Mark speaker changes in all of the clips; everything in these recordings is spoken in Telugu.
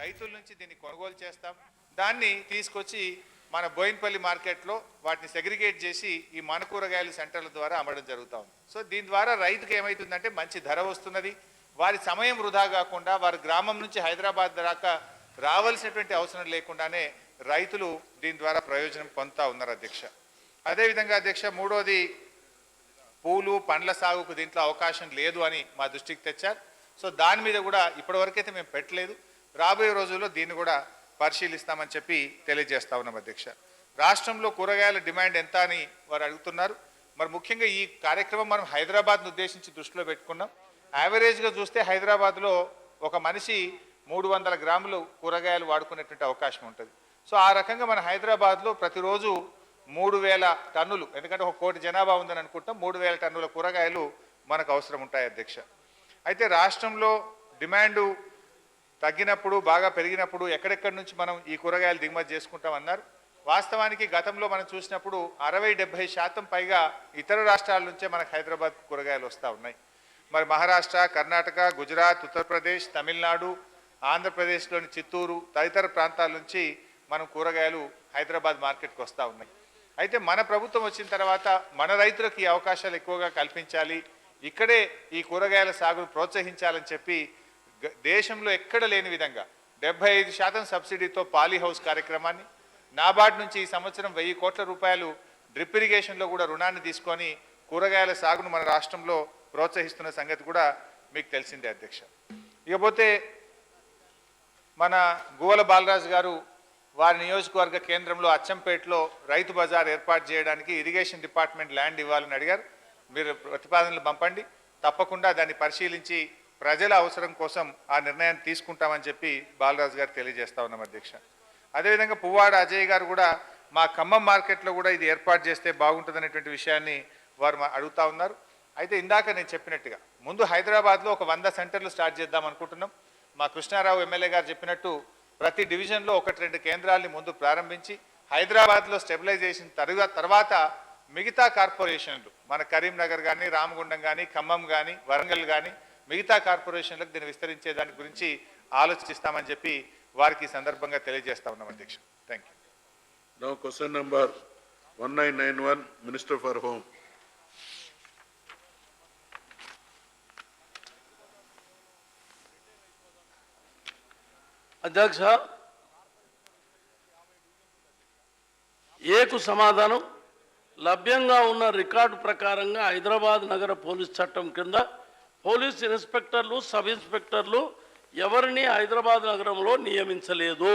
Speaker 1: రైతుల నుంచి దీన్ని కొనుగోలు చేస్తాం. దాన్ని తీసుకొచ్చి మన బోయిన్పల్లి మార్కెట్లో వాటిని సెగ్రిగేట్ చేసి ఈ మన కూరగాయల సెంటర్ల ద్వారా అమ్మడం జరుగుతూ ఉంది. సో దీని ద్వారా రైతుకు ఏమవుతుందంటే మంచి ధర వస్తున్నది. వారి సమయం వృధా కాకుండా వారి గ్రామం నుంచి హైదరాబాద్ దాకా రావాల్సినటువంటి అవసరం లేకుండానే రైతులు దీని ద్వారా ప్రయోజనం పొందుతూ ఉన్నారు అధ్యక్ష. అదేవిధంగా అధ్యక్ష, మూడోది పూలు పండ్ల సాగుకు దీంట్లో అవకాశం లేదు అని మా దృష్టికి తెచ్చారు. సో దాని మీద కూడా ఇప్పటివరకైతే మేము పెట్టలేదు. రాబోయే రోజుల్లో దీన్ని కూడా పరిశీలిస్తామని చెప్పి తెలియజేస్తా ఉన్నాం అధ్యక్ష. రాష్ట్రంలో కూరగాయల డిమాండ్ ఎంత అని వారు అడుగుతున్నారు. మరి ముఖ్యంగా ఈ కార్యక్రమం మనం హైదరాబాద్ను ఉద్దేశించి దృష్టిలో పెట్టుకున్నాం. యావరేజ్గా చూస్తే హైదరాబాద్లో ఒక మనిషి 300 గ్రాములు కూరగాయలు వాడుకునేటువంటి అవకాశం ఉంటుంది. సో ఆ రకంగా మన హైదరాబాద్లో ప్రతిరోజు 3000 టన్నులు, ఎందుకంటే 1 కోటి జనాభా ఉందని అనుకుంటాం, 3000 టన్నుల కూరగాయలు మనకు అవసరం ఉంటాయి అధ్యక్ష. అయితే రాష్ట్రంలో డిమాండు తగ్గినప్పుడు బాగా పెరిగినప్పుడు ఎక్కడెక్కడి నుంచి మనం ఈ కూరగాయలు దిగుమతి చేసుకుంటాం అన్నారు. వాస్తవానికి గతంలో మనం చూసినప్పుడు 60-70% పైగా ఇతర రాష్ట్రాల నుంచే మనకు హైదరాబాద్ కూరగాయలు వస్తూ ఉన్నాయి. మరి మహారాష్ట్ర, కర్ణాటక, గుజరాత్, ఉత్తరప్రదేశ్, తమిళనాడు, ఆంధ్రప్రదేశ్లోని చిత్తూరు తదితర ప్రాంతాల నుంచి మనం కూరగాయలు హైదరాబాద్ మార్కెట్కి వస్తూ ఉన్నాయి. అయితే మన ప్రభుత్వం వచ్చిన తర్వాత మన రైతులకు ఈ అవకాశాలు ఎక్కువగా కల్పించాలి, ఇక్కడే ఈ కూరగాయల సాగును ప్రోత్సహించాలని చెప్పి దేశంలో ఎక్కడ లేని విధంగా 75% సబ్సిడీతో పాలీ హౌస్ కార్యక్రమాన్ని, నాబార్డ్ నుంచి ఈ సంవత్సరం 1000 కోట్ల రూపాయలు డ్రిప్ ఇరిగేషన్లో కూడా రుణాన్ని తీసుకొని కూరగాయల సాగును మన రాష్ట్రంలో ప్రోత్సహిస్తున్న సంగతి కూడా మీకు తెలిసిందే అధ్యక్ష. ఇకపోతే మన గువ్వల బాలరాజు గారు వారి నియోజకవర్గ కేంద్రంలో అచ్చంపేటలో రైతు బజార్ ఏర్పాటు చేయడానికి ఇరిగేషన్ డిపార్ట్మెంట్ ల్యాండ్ ఇవ్వాలని అడిగారు. మీరు ప్రతిపాదనలు పంపండి, తప్పకుండా దాన్ని పరిశీలించి ప్రజల అవసరం కోసం ఆ నిర్ణయాన్ని తీసుకుంటామని చెప్పి బాలరాజు గారు తెలియజేస్తా ఉన్నాం అధ్యక్ష. అదేవిధంగా పువ్వాడ అజయ్ గారు కూడా మా ఖమ్మం మార్కెట్లో కూడా ఇది ఏర్పాటు చేస్తే బాగుంటుందనేటువంటి విషయాన్ని వారు అడుగుతూ ఉన్నారు. అయితే ఇందాక నేను చెప్పినట్టుగా ముందు హైదరాబాద్లో ఒక 100 సెంటర్లు స్టార్ట్ చేద్దాం అనుకుంటున్నాం. మా కృష్ణారావు ఎమ్మెల్యే గారు చెప్పినట్టు ప్రతి డివిజన్లో 1-2 కేంద్రాలని ముందు ప్రారంభించి హైదరాబాద్లో స్టెబిలైజేషన్ తర్వాత మిగతా కార్పొరేషన్లు మన కరీంనగర్ కానీ, రామగుండం కానీ, ఖమ్మం కానీ, వరంగల్ కానీ మిగతా కార్పొరేషన్లకు దీన్ని విస్తరించే దాని గురించి ఆలోచిస్తామని చెప్పి వారికి ఈ సందర్భంగా తెలియజేస్తా ఉన్నాం అధ్యక్ష. Thank you.
Speaker 2: Now question number 1991, Minister for Home.
Speaker 3: అధ్యక్ష, ఏకు సమాధానం. లభ్యంగా ఉన్న రికార్డు ప్రకారంగా హైదరాబాద్ నగర పోలీస్ చట్టం కింద పోలీస్ ఇన్స్పెక్టర్లు, సబ్ ఇన్స్పెక్టర్లు ఎవరిని హైదరాబాద్ నగరంలో నియమించలేదు.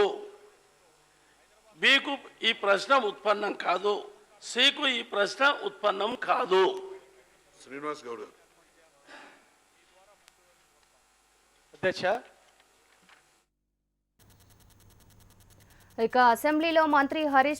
Speaker 3: బికు ఈ ప్రశ్న ఉత్పన్నం కాదు, సికు ఈ ప్రశ్న ఉత్పన్నం కాదు.
Speaker 2: శ్రీనివాస్ గౌడ్ గారు.
Speaker 4: అధ్యక్ష,
Speaker 5: ఇక అసెంబ్లీలో మంత్రి హరీష్